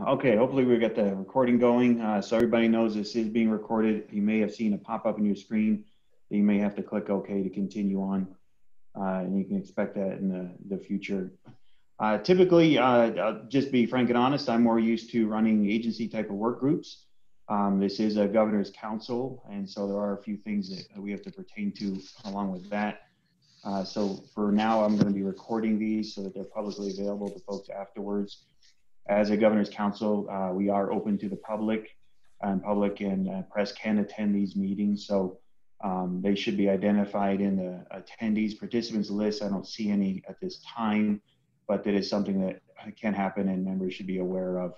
Okay, hopefully we get the recording going. So everybody knows this is being recorded. You may have seen a pop-up on your screen that you may have to click OK to continue on. And you can expect that in the future. Typically, I'll just be frank and honest, I'm more used to running agency type of work groups. This is a governor's council, and so there are a few things that we have to pertain to along with that. So for now, I'm going to be recording these so that they're publicly available to folks afterwards. As a governor's council, we are open to the public, and press can attend these meetings. So they should be identified in the attendees participants list. I don't see any at this time, but that is something that can happen and members should be aware of,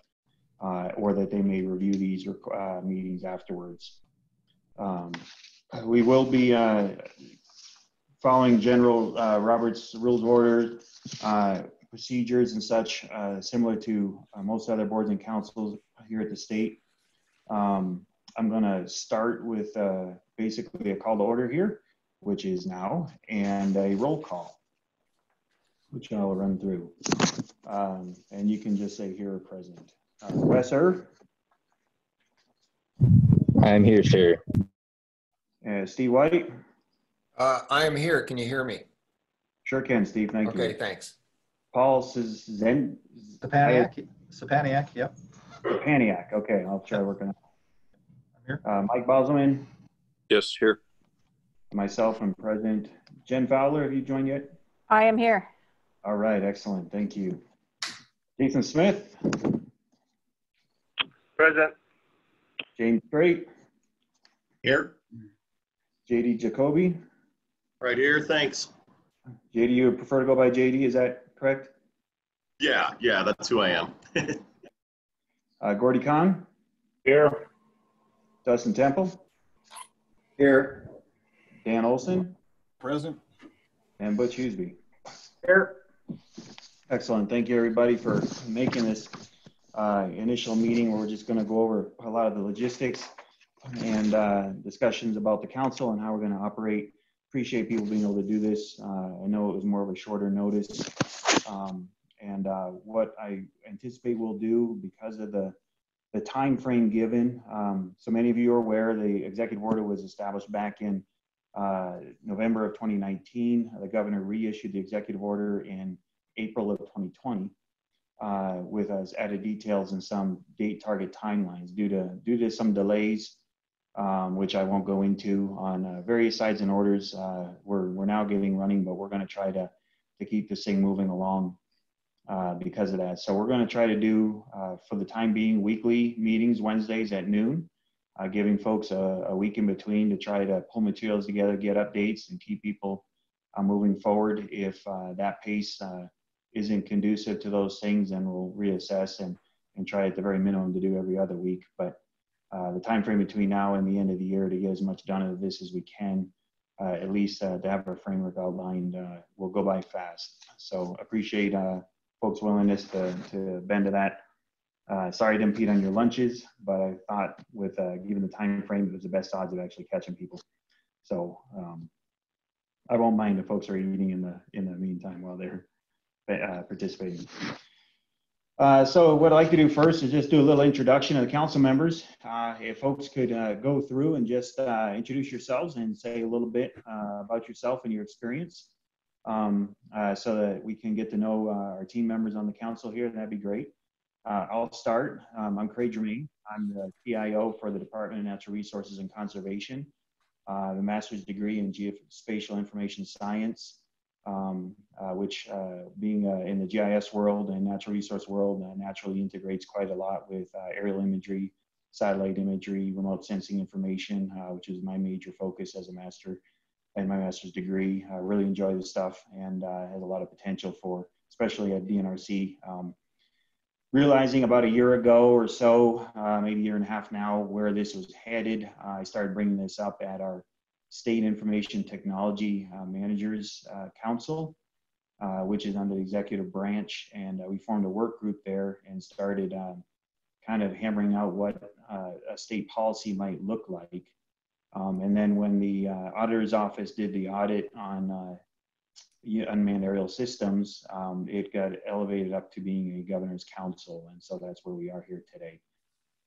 or that they may review these meetings afterwards. We will be following General Roberts Rules of Order procedures and such, similar to most other boards and councils here at the state. I'm going to start with basically a call to order here, which is now, and a roll call, which I'll run through. And you can just say here present. Wesser? I'm here, sir. Steve White? I am here. Can you hear me? Sure can, Steve. Thank you. Okay, thanks. Paul Sapaniak? Sapaniak, yep. Sapaniak, okay. I'll try working on I'm here. Mike Boselman? Yes, here. Myself, I'm present. Jen Fowler, have you joined yet? I am here. All right, excellent. Thank you. Jason Smith? Present. James Strait? Here. JD Jacoby? Right here, thanks. JD, you prefer to go by JD, is that correct? Yeah, that's who I am. Gordy Kahn? Here. Dustin Temple? Here. Dan Olson? Present. And Butch Huseby? Here. Excellent. Thank you, everybody, for making this initial meeting where we're just going to go over a lot of the logistics and discussions about the council and how we're going to operate. Appreciate people being able to do this. I know it was more of a shorter notice. What I anticipate we'll do because of the time frame given. So many of you are aware the executive order was established back in November of 2019. The governor reissued the executive order in April of 2020 with us added details and some date target timelines due to some delays, which I won't go into on various sides and orders. We're now getting running, but we're going to try to keep this thing moving along because of that. So we're going to try to do, for the time being, weekly meetings Wednesdays at noon, giving folks a week in between to try to pull materials together, get updates, and keep people moving forward. If that pace isn't conducive to those things, then we'll reassess and try at the very minimum to do every other week. But the time frame between now and the end of the year to get as much done of this as we can, at least to have our framework outlined, will go by fast. So appreciate folks' willingness to bend to that. Sorry to impede on your lunches, but I thought with given the time frame, it was the best odds of actually catching people. So I won't mind if folks are eating in the meantime while they're participating. So what I'd like to do first is just do a little introduction of the council members. If folks could go through and just introduce yourselves and say a little bit about yourself and your experience so that we can get to know our team members on the council here, that'd be great. I'll start. I'm Craig Germain. I'm the TIO for the Department of Natural Resources and Conservation. The master's degree in Geospatial Information Science, which being in the GIS world and natural resource world naturally integrates quite a lot with aerial imagery, satellite imagery, remote sensing information, which is my major focus as a master in my master's degree. I really enjoy this stuff and has a lot of potential for, especially at DNRC. Realizing about a year ago or so, maybe a year and a half now, where this was headed, I started bringing this up at our State Information Technology Managers Council, which is under the executive branch. And we formed a work group there and started kind of hammering out what a state policy might look like. And then when the auditor's office did the audit on unmanned aerial systems, it got elevated up to being a governor's council. And so that's where we are here today.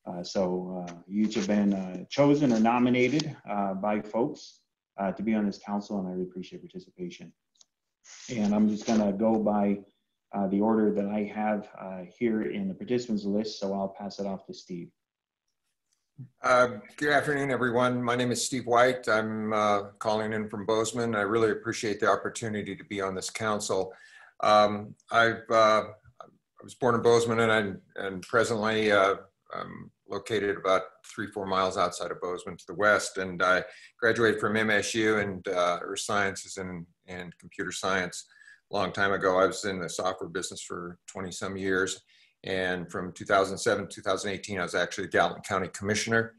You each have been chosen or nominated by folks to be on this council, and I really appreciate participation. And I'm just gonna go by the order that I have here in the participants list, so I'll pass it off to Steve. Good afternoon, everyone. My name is Steve White. I'm calling in from Bozeman. I really appreciate the opportunity to be on this council. I was born in Bozeman, and presently I'm located about 3-4 miles outside of Bozeman to the west. And I graduated from MSU and Earth Sciences and Computer Science a long time ago. I was in the software business for 20-some years. And from 2007 to 2018, I was actually Gallatin County Commissioner.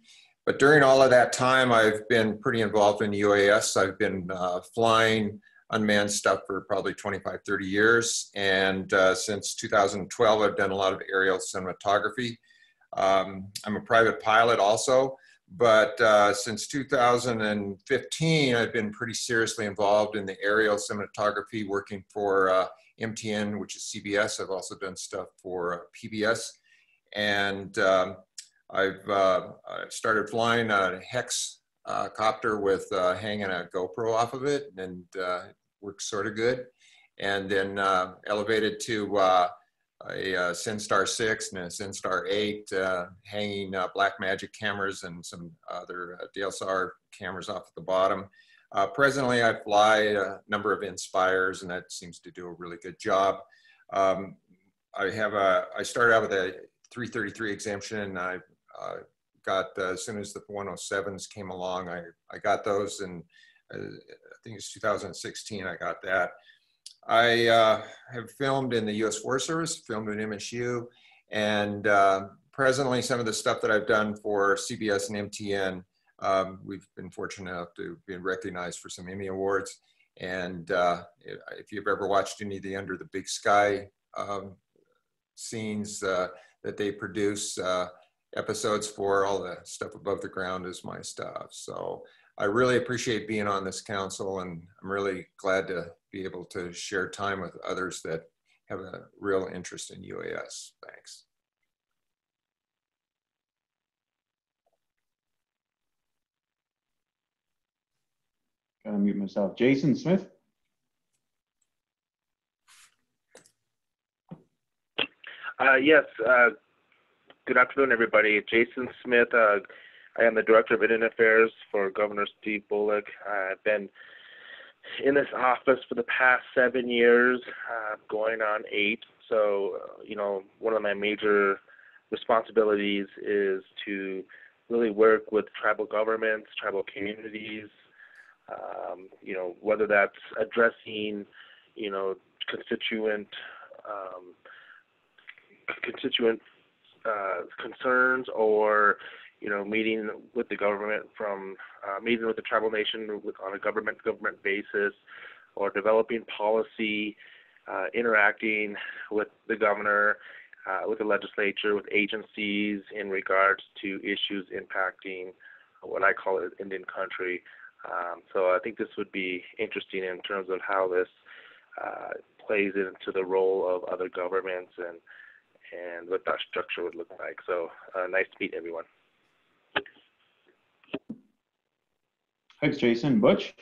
But during all of that time, I've been pretty involved in UAS. I've been flying unmanned stuff for probably 25, 30 years. And since 2012, I've done a lot of aerial cinematography. I'm a private pilot also, but since 2015, I've been pretty seriously involved in the aerial cinematography, working for MTN, which is CBS. I've also done stuff for PBS, and I've started flying a Hex copter with hanging a GoPro off of it, and works sort of good. And then elevated to a Cinstar 6 and a Cinstar 8, hanging Blackmagic cameras and some other DSLR cameras off at the bottom. Presently, I fly a number of Inspires, and that seems to do a really good job. I started out with a 333 exemption. I got, as soon as the 107s came along, I got those, and I think it's 2016 I got that. I have filmed in the U.S. Forest Service, filmed at MSU, and presently some of the stuff that I've done for CBS and MTN, we've been fortunate enough to be recognized for some Emmy Awards. And if you've ever watched any of the Under the Big Sky scenes that they produce, episodes for, all the stuff above the ground is my stuff. So I really appreciate being on this council, and I'm really glad to be able to share time with others that have a real interest in UAS. Thanks. Gotta mute myself. Jason Smith. Yes. Good afternoon, everybody. Jason Smith. I am the Director of Indian Affairs for Governor Steve Bullock. I've been in this office for the past 7 years, going on 8. So, one of my major responsibilities is to really work with tribal governments, tribal communities, whether that's addressing, constituent concerns, or meeting with the government meeting with the tribal nation on a government basis, or developing policy, interacting with the governor, with the legislature, with agencies in regards to issues impacting what I call it Indian country. So I think this would be interesting in terms of how this plays into the role of other governments and what that structure would look like. So nice to meet everyone. Thanks, Jason. Butch?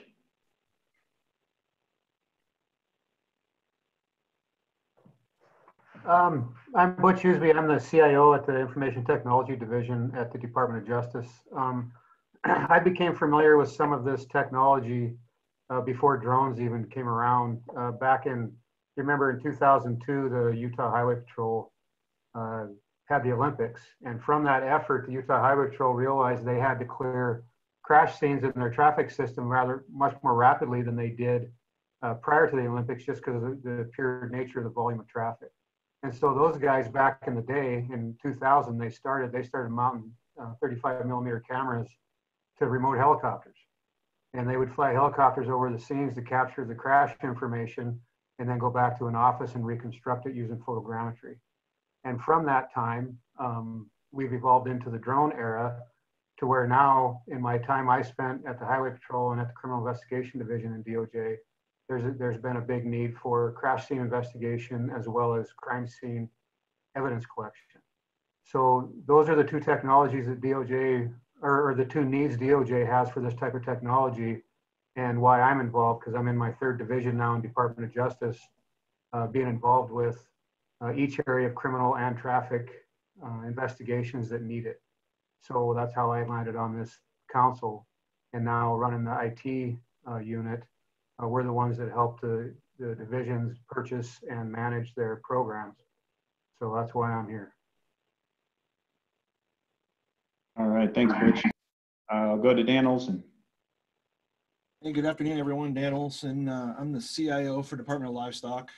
I'm Butch Huseby. I'm the CIO at the Information Technology Division at the Department of Justice. I became familiar with some of this technology before drones even came around. Back in, you remember in 2002, the Utah Highway Patrol had the Olympics. And from that effort, the Utah Highway Patrol realized they had to clear crash scenes in their traffic system much more rapidly than they did prior to the Olympics, just because of the pure nature of the volume of traffic. And so those guys back in the day, in 2000, they started mounting 35 millimeter cameras to remote helicopters. And they would fly helicopters over the scenes to capture the crash information and then go back to an office and reconstruct it using photogrammetry. And from that time, we've evolved into the drone era, to where now, in my time I spent at the Highway Patrol and at the Criminal Investigation Division in DOJ, there's been a big need for crash scene investigation as well as crime scene evidence collection. So those are the two technologies that DOJ, or the two needs DOJ has for this type of technology, and why I'm involved, because I'm in my 3rd division now in Department of Justice, being involved with each area of criminal and traffic investigations that need it. So that's how I landed on this council, and now running the IT unit. We're the ones that help the divisions purchase and manage their programs. So that's why I'm here. All right, thanks, Butch. I'll go to Dan Olson. Hey, good afternoon, everyone. Dan Olson. I'm the CIO for Department of Livestock.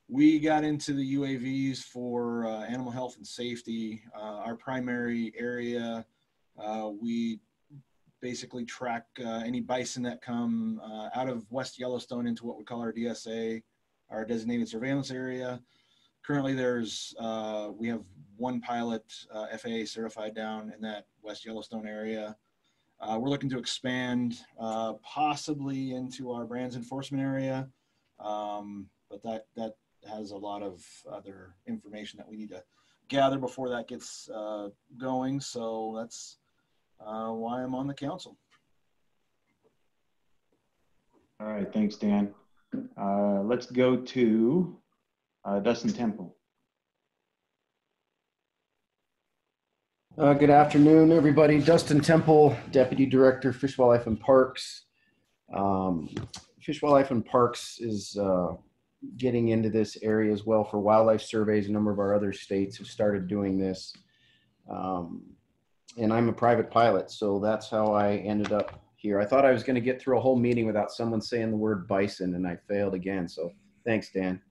We got into the UAVs for animal health and safety. Our primary area, we basically track any bison that come out of West Yellowstone into what we call our DSA, our designated surveillance area. Currently, we have one pilot FAA certified down in that West Yellowstone area. We're looking to expand possibly into our brands enforcement area, but that has a lot of other information that we need to gather before that gets going. So that's why I'm on the council. All right, thanks, Dan. Let's go to Dustin Temple. Good afternoon, everybody. Dustin Temple, Deputy Director, Fish, Wildlife, and Parks. Fish, Wildlife, and Parks is getting into this area as well for wildlife surveys. A number of our other states have started doing this. And I'm a private pilot, so that's how I ended up here. I thought I was going to get through a whole meeting without someone saying the word bison, and I failed again. So thanks, Dan.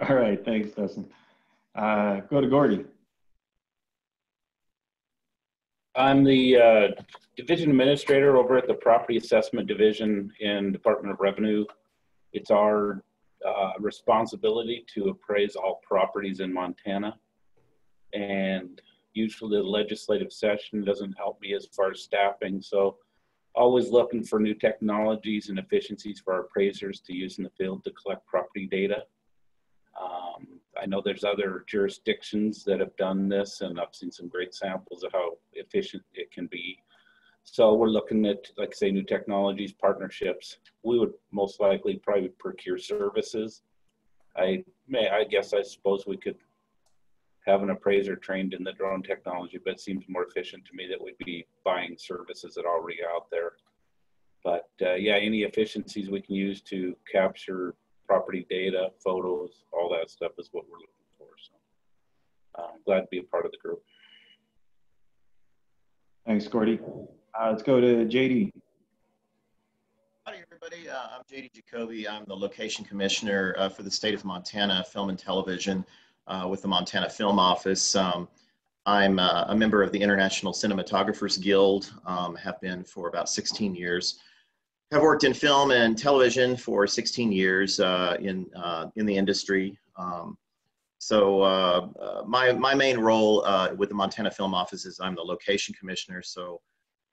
All right, thanks, Dustin. Go to Gordy. I'm the division administrator over at the Property Assessment Division in Department of Revenue. It's our responsibility to appraise all properties in Montana. And usually the legislative session doesn't help me as far as staffing. So always looking for new technologies and efficiencies for our appraisers to use in the field to collect property data. I know there's other jurisdictions that have done this, and I've seen some great samples of how efficient it can be. So we're looking at, like I say, new technologies, partnerships. We would most likely probably procure services. I suppose we could have an appraiser trained in the drone technology, but it seems more efficient to me that we'd be buying services that are already out there. But yeah, any efficiencies we can use to capture property data, photos, all that stuff is what we're looking for. So I'm glad to be a part of the group. Thanks, Gordy. Let's go to JD. Howdy, everybody. I'm JD Jacoby. I'm the location commissioner for the state of Montana Film and Television with the Montana Film Office. I'm a member of the International Cinematographers Guild, have been for about 16 years. I've worked in film and television for 16 years in the industry. My main role with the Montana Film Office is I'm the location commissioner. So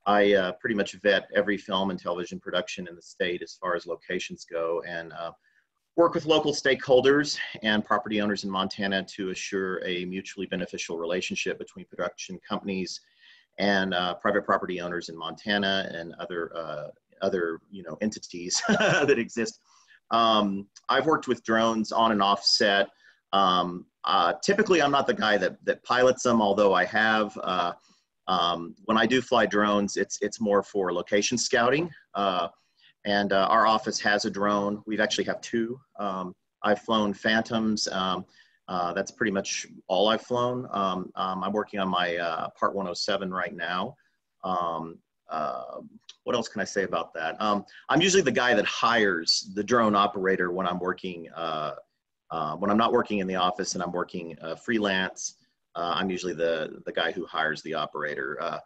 I pretty much vet every film and television production in the state as far as locations go, and work with local stakeholders and property owners in Montana to assure a mutually beneficial relationship between production companies and private property owners in Montana and other entities that exist. I've worked with drones on and off set. Typically, I'm not the guy that pilots them, although I have. When I do fly drones, it's more for location scouting. And our office has a drone. We actually have two. I've flown Phantoms. That's pretty much all I've flown. I'm working on my Part 107 right now. What else can I say about that? I'm usually the guy that hires the drone operator when I'm working, when I'm not working in the office and I'm working freelance. I'm usually the guy who hires the operator.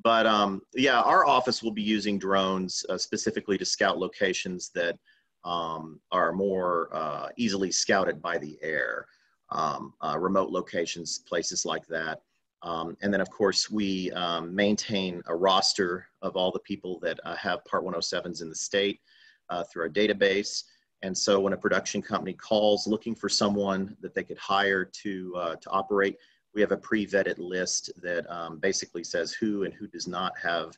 Yeah, our office will be using drones specifically to scout locations that are more easily scouted by the air, remote locations, places like that. And then, of course, we maintain a roster of all the people that have Part 107s in the state through our database. And so when a production company calls looking for someone that they could hire to operate, we have a pre-vetted list that basically says who and who does not have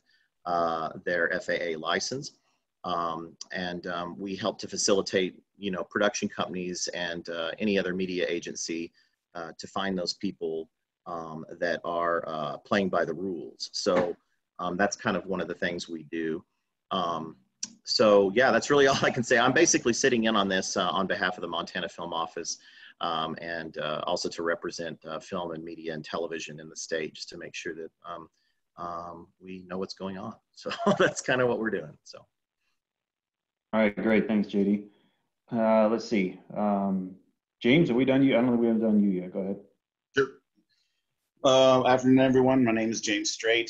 their FAA license. We help to facilitate, production companies and any other media agency to find those people that are playing by the rules. So that's kind of one of the things we do. So yeah, that's really all I can say. I'm basically sitting in on this on behalf of the Montana Film Office and also to represent film and media and television in the state, just to make sure that we know what's going on. So that's kind of what we're doing. So. All right, great. Thanks, JD. Let's see. James, have we done you? I don't think we haven't done you yet. Go ahead. Sure. Afternoon, everyone. My name is James Strait.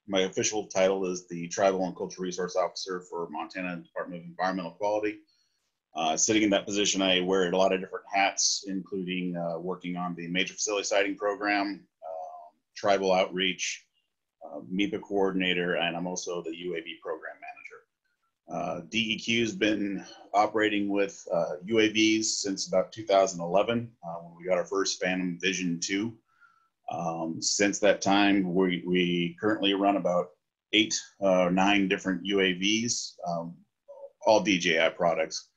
My official title is the Tribal and Cultural Resource Officer for Montana Department of Environmental Quality. Sitting in that position, I wear a lot of different hats, including working on the Major Facility Siting Program, Tribal Outreach, MEPA Coordinator, and I'm also the UAV Program Manager. DEQ has been operating with UAVs since about 2011 when we got our first Phantom Vision 2. Since that time, we currently run about 8 or 9 different UAVs, all DJI products.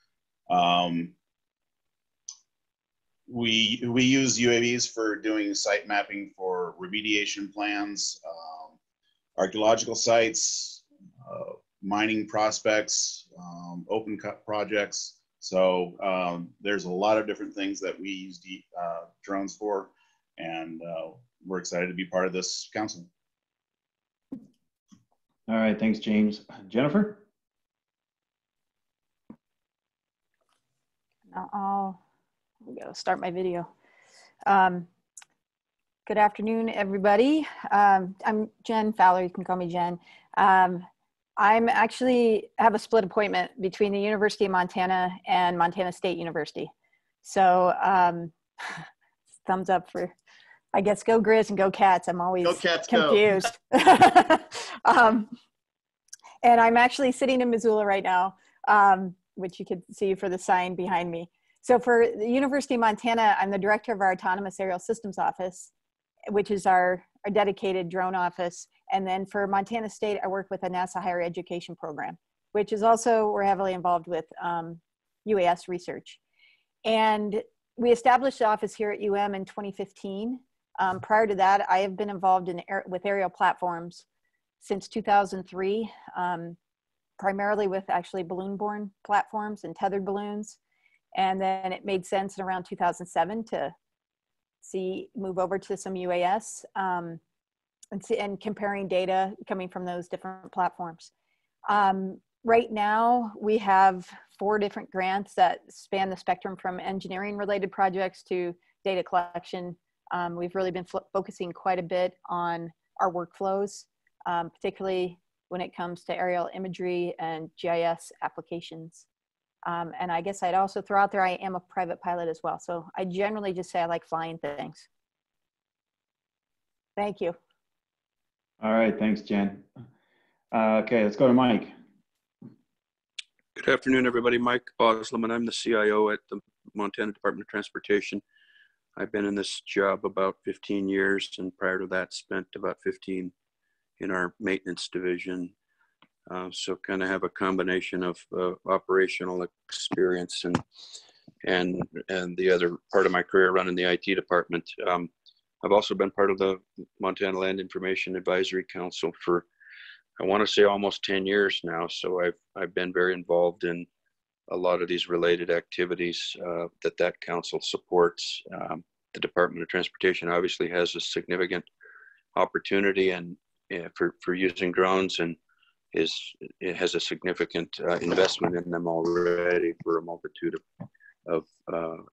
We use UAVs for doing site mapping for remediation plans, archaeological sites, mining prospects, open cut projects. So there's a lot of different things that we use drones for, and we're excited to be part of this council. All right, thanks, James. Jennifer? I'll go start my video. Good afternoon, everybody. I'm Jen Fowler. You can call me Jen. I'm actually have a split appointment between the University of Montana and Montana State University. So thumbs up for, I guess, go Grizz and go Cats. I'm always confused. And I'm actually sitting in Missoula right now, which you can see for the sign behind me. So for the University of Montana, I'm the director of our Autonomous Aerial Systems Office, which is our dedicated drone office. And then for Montana State, I work with a NASA higher education program, which is also, we're heavily involved with UAS research. And we established the office here at UM in 2015. Prior to that, I have been involved with aerial platforms since 2003, primarily with actually balloon-borne platforms and tethered balloons. And then it made sense in around 2007 to move over to some UAS and comparing data coming from those different platforms. Right now, we have 4 different grants that span the spectrum from engineering-related projects to data collection. We've really been focusing quite a bit on our workflows, particularly when it comes to aerial imagery and GIS applications. And I guess I'd also throw out there, I am a private pilot as well. So I generally just say I like flying things. Thank you. All right, thanks, Jen. Okay, let's go to Mike. Good afternoon, everybody. Mike Bosleman. I'm the CIO at the Montana Department of Transportation. I've been in this job about 15 years, and prior to that, spent about 15 in our maintenance division. So kind of have a combination of operational experience and the other part of my career running the IT department. I've also been part of the Montana Land Information Advisory Council for, I want to say, almost 10 years now. So I've been very involved in a lot of these related activities that council supports. The Department of Transportation obviously has a significant opportunity for using drones, and it has a significant investment in them already for a multitude of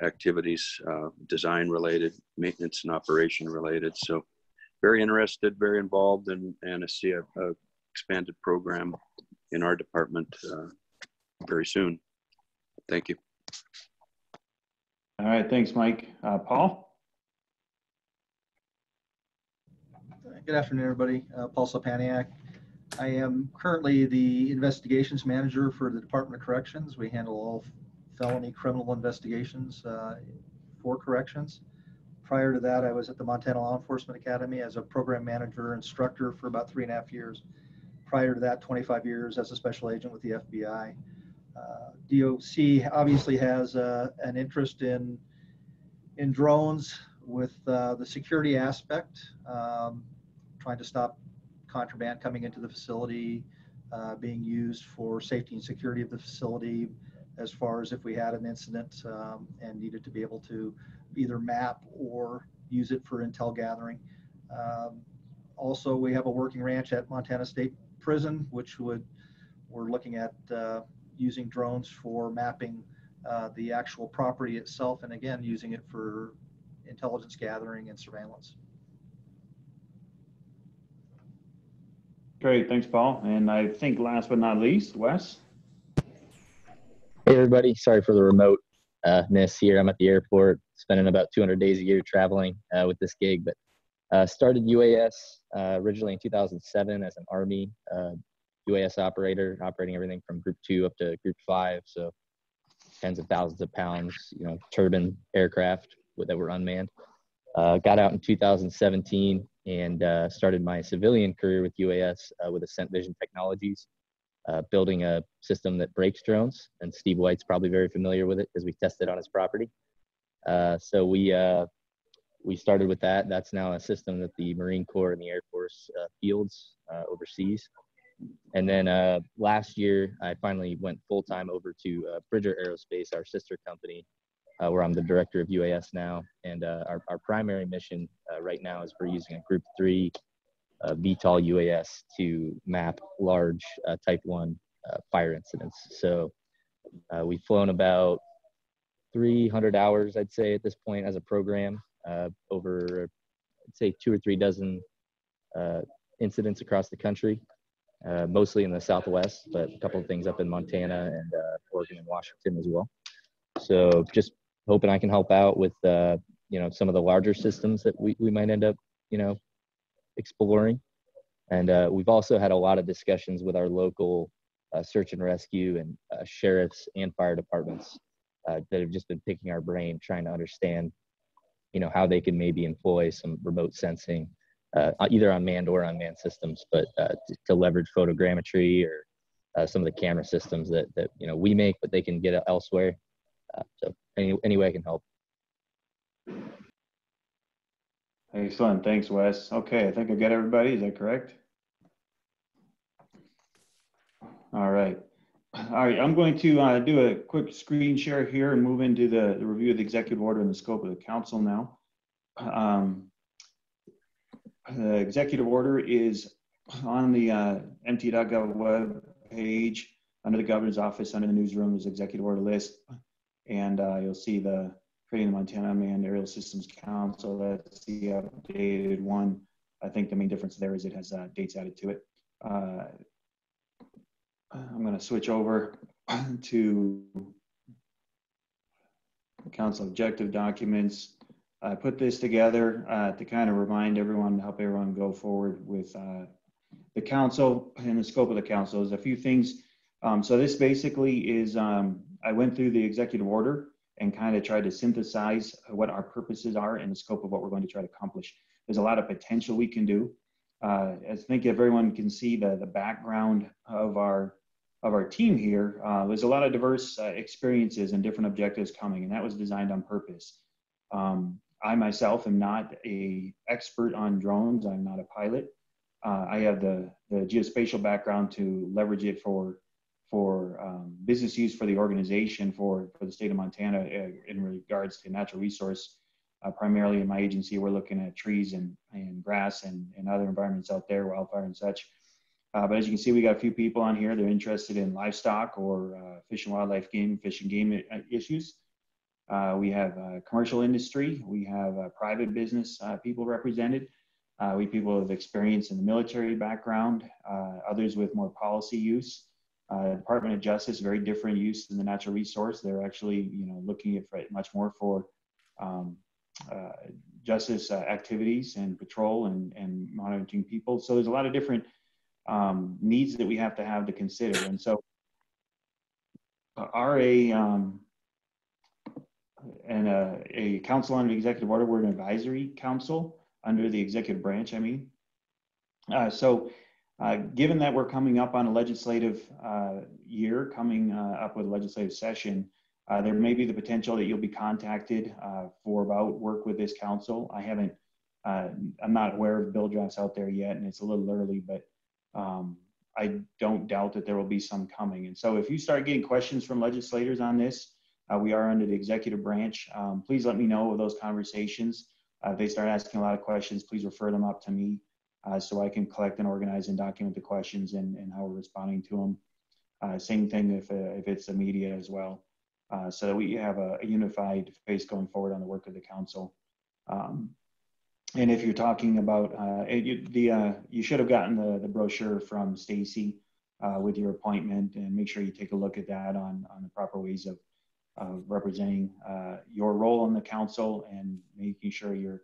activities, design related, maintenance and operation related. So very interested, very involved, and I see a expanded program in our department very soon. Thank you. All right, thanks, Mike. Paul? Good afternoon, everybody. Paul Sopaniak. I am currently the investigations manager for the Department of Corrections. We handle all felony criminal investigations for corrections. Prior to that, I was at the Montana Law Enforcement Academy as a program manager instructor for about 3.5 years. Prior to that, 25 years as a special agent with the FBI. DOC obviously has an interest in drones with the security aspect, trying to stop contraband coming into the facility, being used for safety and security of the facility, as far as if we had an incident and needed to be able to either map or use it for intel gathering. Also, we have a working ranch at Montana State Prison, which we're looking at using drones for mapping the actual property itself, and again, using it for intelligence gathering and surveillance. Great, thanks, Paul. And I think last but not least, Wes. Hey, everybody. Sorry for the remoteness here. I'm at the airport, spending about 200 days a year traveling with this gig, but started UAS originally in 2007 as an Army UAS operator, operating everything from Group 2 up to Group 5, so tens of thousands of pounds, turbine aircraft that were unmanned. Got out in 2017 and started my civilian career with UAS with Ascent Vision Technologies, building a system that breaks drones. And Steve White's probably very familiar with it because we tested on his property. So we started with that. That's now a system that the Marine Corps and the Air Force fields overseas. And then last year, I finally went full-time over to Bridger Aerospace, our sister company, where I'm the director of UAS now. And our primary mission right now is we're using a Group 3 VTOL UAS to map large Type 1 fire incidents. So we've flown about 300 hours, I'd say, at this point as a program, over, I'd say, 2 or 3 dozen incidents across the country. Mostly in the Southwest, but a couple of things up in Montana and Oregon and Washington as well. So just hoping I can help out with, some of the larger systems that we might end up, exploring. And we've also had a lot of discussions with our local search and rescue and sheriffs and fire departments that have just been picking our brain, trying to understand, how they can maybe employ some remote sensing, either on manned or unmanned systems, but to leverage photogrammetry or some of the camera systems that we make, but they can get elsewhere. So any way I can help. Excellent, thanks, Wes. Okay, I think I got everybody. Is that correct? All right. I'm going to do a quick screen share here and move into the review of the executive order and the scope of the council now. The executive order is on the mt.gov web page under the governor's office, under the newsroom. There's executive order list, and you'll see the creating the Montana Unmanned Aerial Systems Council. That's the updated one. I think the main difference there is it has dates added to it. I'm going to switch over to council objective documents. I put this together to kind of remind everyone, help everyone go forward with the council and the scope of the council. There's a few things. So this basically is, I went through the executive order and kind of tried to synthesize what our purposes are and the scope of what we're going to try to accomplish. There's a lot of potential we can do. I think if everyone can see the background of our team here, there's a lot of diverse experiences and different objectives coming, and that was designed on purpose. I myself am not an expert on drones. I'm not a pilot. I have the geospatial background to leverage it for business use for the organization, for the state of Montana in regards to natural resource. Primarily in my agency, we're looking at trees and grass and other environments out there, wildfire and such. But as you can see, we got a few people on here. They're interested in livestock or fish and wildlife fish and game issues. We have commercial industry. We have private business people represented. We have people with experience in the military background, others with more policy use. Department of Justice, very different use than the natural resource. They're actually, looking at much more for justice activities and patrol and monitoring people. So there's a lot of different needs that we have to consider. And so a council under the executive order, we're an advisory council under the executive branch, I mean. Given that we're coming up on a legislative year, coming up with a legislative session, there may be the potential that you'll be contacted for about work with this council. I'm not aware of bill drafts out there yet, and it's a little early, but I don't doubt that there will be some coming. And so if you start getting questions from legislators on this, we are under the executive branch. Please let me know of those conversations. If they start asking a lot of questions, please refer them up to me so I can collect and organize and document the questions and how we're responding to them. Same thing if it's the media as well, so that we have a unified face going forward on the work of the council. And if you're talking about, you should have gotten the brochure from Stacy with your appointment, and make sure you take a look at that on the proper ways of representing your role on the council, and making sure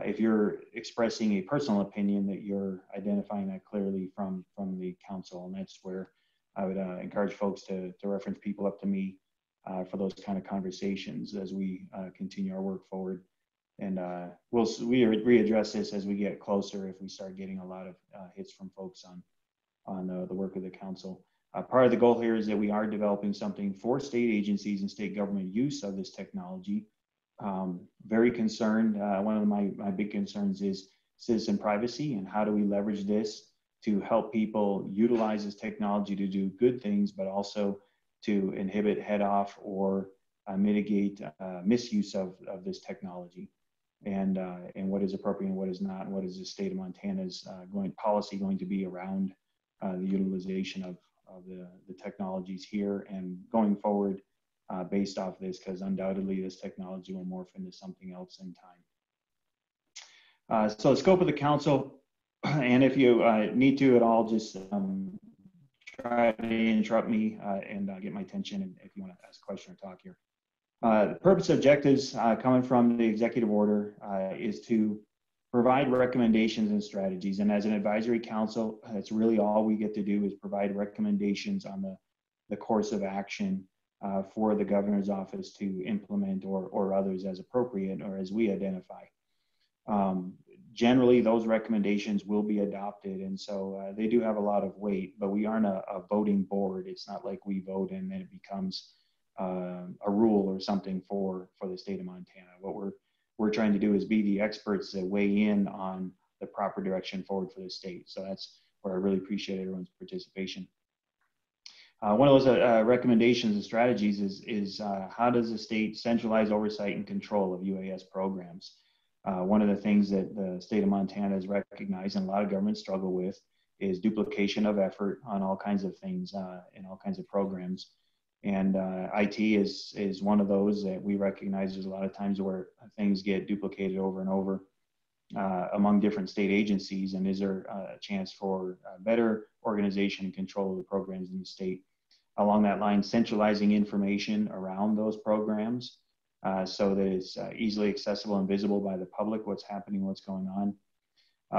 if you're expressing a personal opinion, that you're identifying that clearly from the council. And that's where I would encourage folks to reference people up to me for those kind of conversations as we continue our work forward. And we readdress this as we get closer, if we start getting a lot of hits from folks on the work of the council. Part of the goal here is that we are developing something for state agencies and state government use of this technology. Very concerned. One of my big concerns is citizen privacy, and how do we leverage this to help people utilize this technology to do good things, but also to inhibit, head off, or mitigate misuse of this technology, and what is appropriate and what is not, and what is the state of Montana's policy going to be around the utilization of the technologies here and going forward based off this, because undoubtedly this technology will morph into something else in time. So the scope of the council, and if you need to at all, just try to interrupt me and get my attention if you want to ask a question or talk here. The purpose objectives coming from the executive order is to provide recommendations and strategies. And as an advisory council, that's really all we get to do, is provide recommendations on the course of action for the governor's office to implement, or others as appropriate, or as we identify. Generally, those recommendations will be adopted, and so they do have a lot of weight, but we aren't a voting board. It's not like we vote and then it becomes a rule or something for the state of Montana. What we're trying to do is be the experts that weigh in on the proper direction forward for the state. So that's where I really appreciate everyone's participation. One of those recommendations and strategies is how does the state centralize oversight and control of UAS programs? One of the things that the state of Montana has recognized, and a lot of governments struggle with, is duplication of effort on all kinds of things in all kinds of programs. And IT is one of those that we recognize. There's a lot of times where things get duplicated over and over among different state agencies. And is there a chance for better organization and control of the programs in the state? Along that line, centralizing information around those programs so that it's easily accessible and visible by the public, what's happening, what's going on.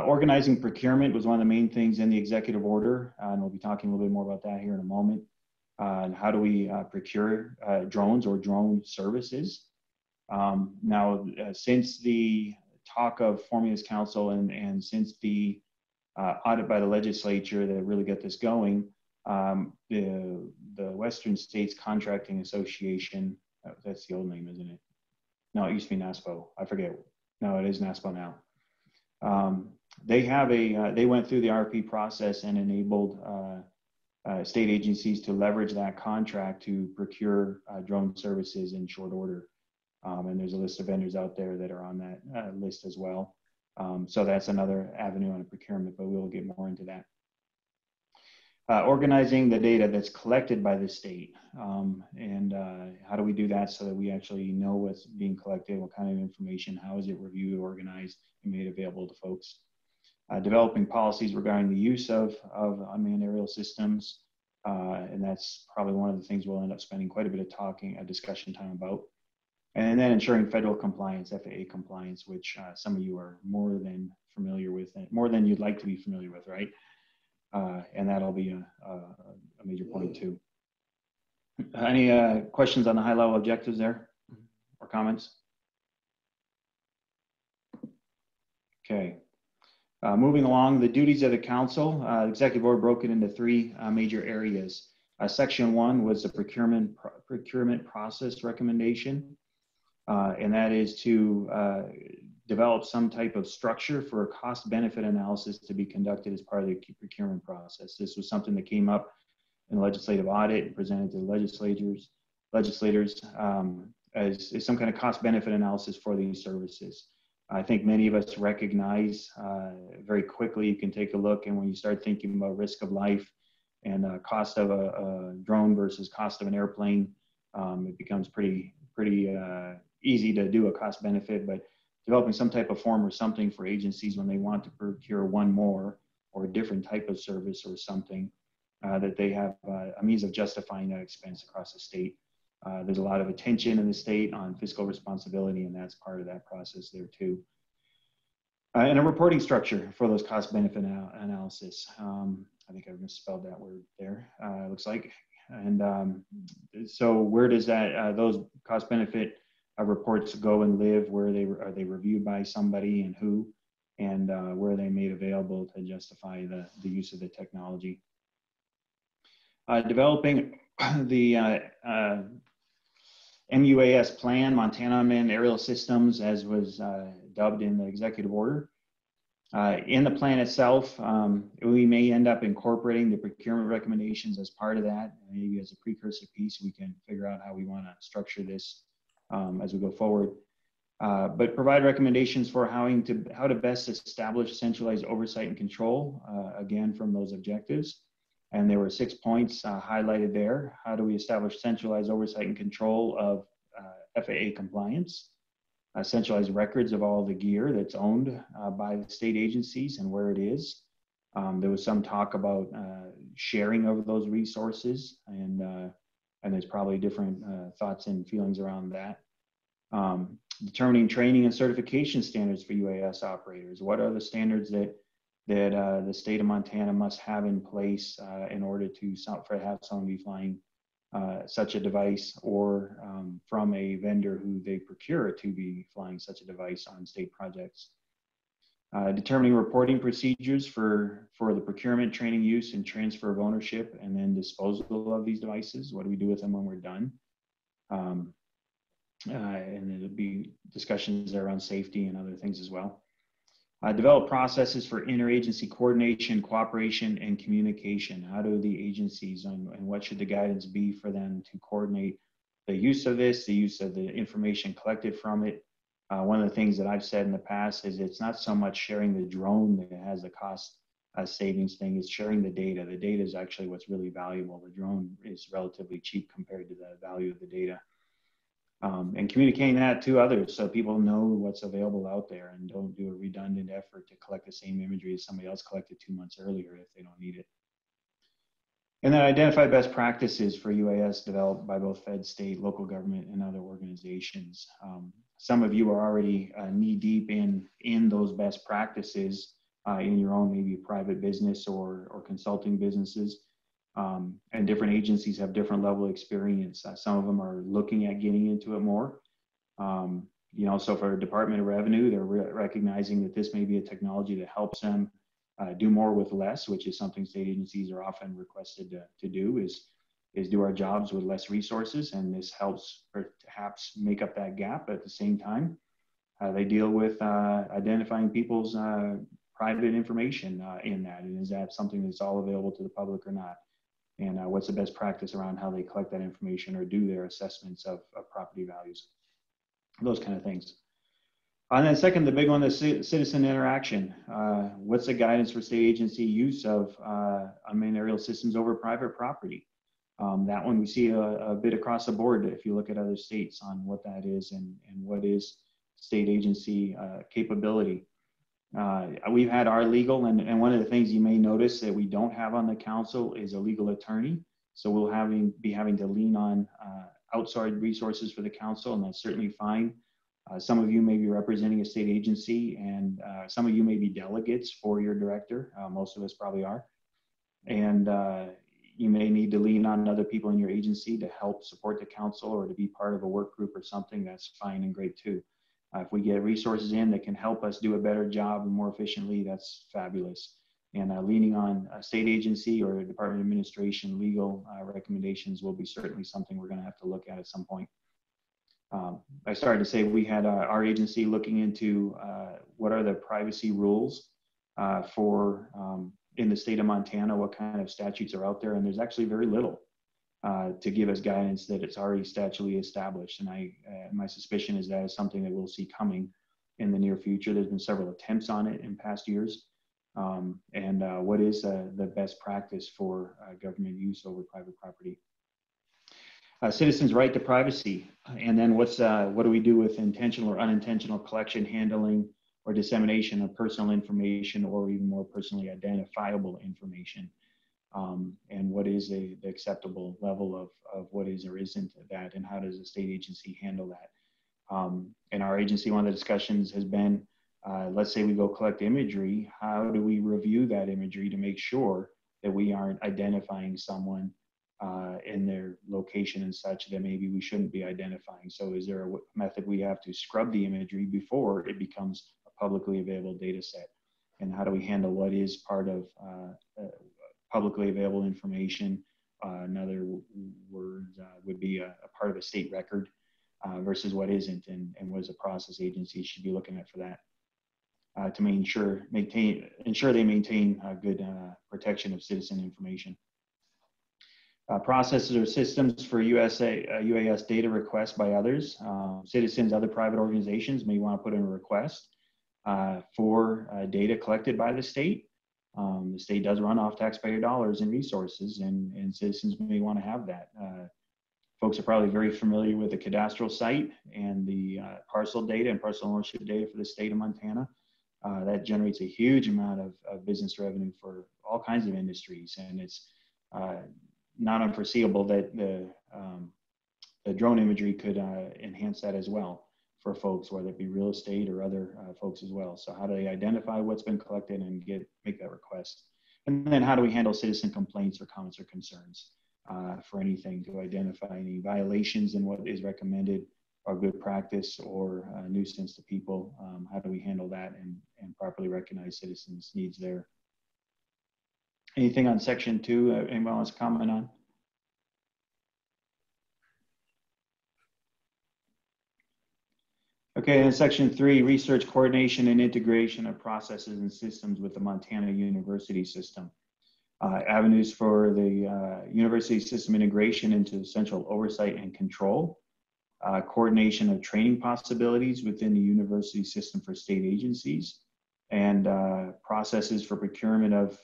Organizing procurement was one of the main things in the executive order, and we'll be talking a little bit more about that here in a moment. And how do we procure drones or drone services? Now, since the talk of forming this council and since the audit by the legislature that really got this going, the Western States Contracting Association, that's the old name, isn't it? No, it used to be NASPO. I forget. No, it is NASPO now. They went through the RFP process and enabled state agencies to leverage that contract to procure drone services in short order. And there's a list of vendors out there that are on that list as well. So that's another avenue on procurement, but we'll get more into that. Organizing the data that's collected by the state. And how do we do that so that we actually know what's being collected, what kind of information, how is it reviewed, organized, and made available to folks. Developing policies regarding the use of unmanned aerial systems. And that's probably one of the things we'll end up spending quite a bit of discussion time about. And then ensuring federal compliance, FAA compliance, which some of you are more than familiar with, more than you'd like to be familiar with, right? And that'll be a major point too. Any questions on the high level objectives there or comments? Okay. Moving along, the duties of the council, executive board broke it into three major areas. Section 1 was the procurement process recommendation, and that is to develop some type of structure for a cost-benefit analysis to be conducted as part of the procurement process. This was something that came up in the legislative audit and presented to the legislators as some kind of cost-benefit analysis for these services. I think many of us recognize very quickly, you can take a look, and when you start thinking about risk of life and cost of a drone versus cost of an airplane, it becomes pretty easy to do a cost benefit, but developing some type of form or something for agencies when they want to procure one more or a different type of service or something, that they have a means of justifying that expense across the state. There's a lot of attention in the state on fiscal responsibility, and that's part of that process there too. And a reporting structure for those cost benefit analysis. I think I misspelled that word there, looks like. And so where does that, those cost benefit reports go and live? Where are they reviewed by somebody and who? And where are they made available to justify the use of the technology? Developing the MUAS plan, Montana Unmanned Aerial Systems, as was dubbed in the executive order. In the plan itself, we may end up incorporating the procurement recommendations as part of that. Maybe as a precursor piece, we can figure out how we want to structure this as we go forward. But provide recommendations for how to best establish centralized oversight and control, again, from those objectives. And there were 6 points highlighted there. How do we establish centralized oversight and control of FAA compliance? Centralized records of all the gear that's owned by the state agencies and where it is. There was some talk about sharing of those resources, and there's probably different thoughts and feelings around that. Determining training and certification standards for UAS operators. What are the standards that the state of Montana must have in place in order to have someone be flying such a device, or from a vendor who they procure to be flying such a device on state projects. Determining reporting procedures for the procurement, training, use, and transfer of ownership, and then disposal of these devices. What do we do with them when we're done? And there'll be discussions there around safety and other things as well. Develop processes for interagency coordination, cooperation, and communication. How do the agencies and what should the guidance be for them to coordinate the use of this, the use of the information collected from it? One of the things that I've said in the past is it's not so much sharing the drone that has the cost savings thing, it's sharing the data. The data is actually what's really valuable. The drone is relatively cheap compared to the value of the data. And communicating that to others so people know what's available out there and don't do a redundant effort to collect the same imagery as somebody else collected 2 months earlier if they don't need it. And then identify best practices for UAS developed by both Fed, state, local government, and other organizations. Some of you are already knee deep in those best practices in your own maybe private business or consulting businesses. And different agencies have different level of experience. Some of them are looking at getting into it more. So for Department of Revenue, they're recognizing that this may be a technology that helps them do more with less, which is something state agencies are often requested to do, is do our jobs with less resources. And this helps perhaps make up that gap. At the same time, they deal with identifying people's private information in that. And is that something that's all available to the public or not? And what's the best practice around how they collect that information or do their assessments of property values, those kind of things. And then second, the big one is citizen interaction. What's the guidance for state agency use of unmanned aerial systems over private property? That one we see a bit across the board if you look at other states on what that is and what is state agency capability. We've had our legal, and one of the things you may notice that we don't have on the council is a legal attorney. So we'll be having to lean on outside resources for the council, and that's certainly fine. Some of you may be representing a state agency, and some of you may be delegates for your director. Most of us probably are. And you may need to lean on other people in your agency to help support the council or to be part of a work group or something. That's fine and great too. If we get resources in that can help us do a better job and more efficiently, that's fabulous. And leaning on a state agency or a Department of Administration legal recommendations will be certainly something we're going to have to look at some point. I started to say we had our agency looking into what are the privacy rules for in the state of Montana, what kind of statutes are out there, and there's actually very little to give us guidance that it's already statutorily established. And my suspicion is that is something that we'll see coming in the near future. There's been several attempts on it in past years. What is the best practice for government use over private property? Citizens' right to privacy, and then what do we do with intentional or unintentional collection, handling, or dissemination of personal information, or even more personally identifiable information, and what is the acceptable level of what is or isn't that, and how does a state agency handle that? In our agency, one of the discussions has been, let's say we go collect imagery, how do we review that imagery to make sure that we aren't identifying someone in their location and such that maybe we shouldn't be identifying? So is there a method we have to scrub the imagery before it becomes a publicly available data set? And how do we handle what is part of publicly available information? Another word would be a part of a state record versus what isn't, and what is a process agency should be looking at for that to ensure they maintain good protection of citizen information. Processes or systems for UAS data requests by others. Citizens, other private organizations may want to put in a request for data collected by the state. The state does run off taxpayer dollars and resources, and citizens may want to have that. Folks are probably very familiar with the cadastral site and the parcel data and parcel ownership data for the state of Montana. That generates a huge amount of business revenue for all kinds of industries, and it's not unforeseeable that the drone imagery could enhance that as well for folks, whether it be real estate or other folks as well. So how do they identify what's been collected and make that request? And then how do we handle citizen complaints or comments or concerns for anything, to identify any violations in what is recommended or good practice or nuisance to people? How do we handle that and properly recognize citizens' needs there? Anything on section 2 anyone wants to comment on? Okay, in section 3, research, coordination, and integration of processes and systems with the Montana University system. Avenues for the university system integration into central oversight and control. Coordination of training possibilities within the university system for state agencies, and processes for procurement of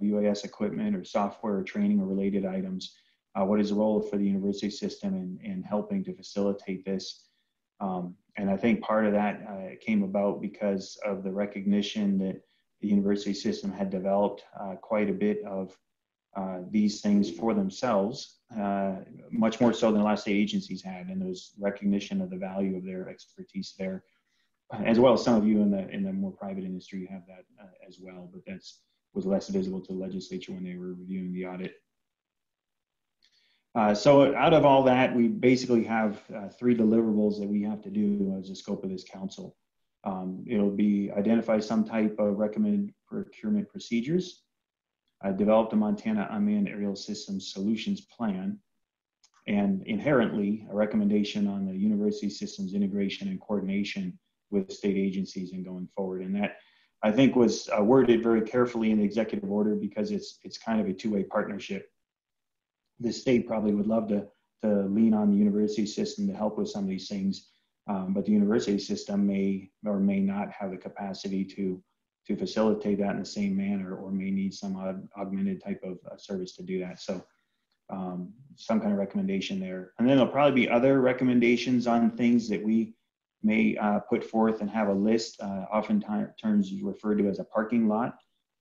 UAS equipment or software or training or related items. What is the role for the university system in helping to facilitate this? And I think part of that came about because of the recognition that the university system had developed quite a bit of these things for themselves, much more so than a lot of state agencies had, and there was recognition of the value of their expertise there. As well as some of you in the more private industry have that as well, but that was less visible to the legislature when they were reviewing the audit. So out of all that, we basically have 3 deliverables that we have to do as the scope of this council. It'll be identify some type of recommended procurement procedures, develop the Montana Unmanned Aerial Systems Solutions Plan, and inherently a recommendation on the university systems integration and coordination with state agencies and going forward. And that, I think, was worded very carefully in the executive order because it's kind of a two-way partnership. The state probably would love to lean on the university system to help with some of these things, but the university system may or may not have the capacity to facilitate that in the same manner, or may need some augmented type of service to do that. So some kind of recommendation there. And then there'll probably be other recommendations on things that we may put forth and have a list, oftentimes referred to as a parking lot,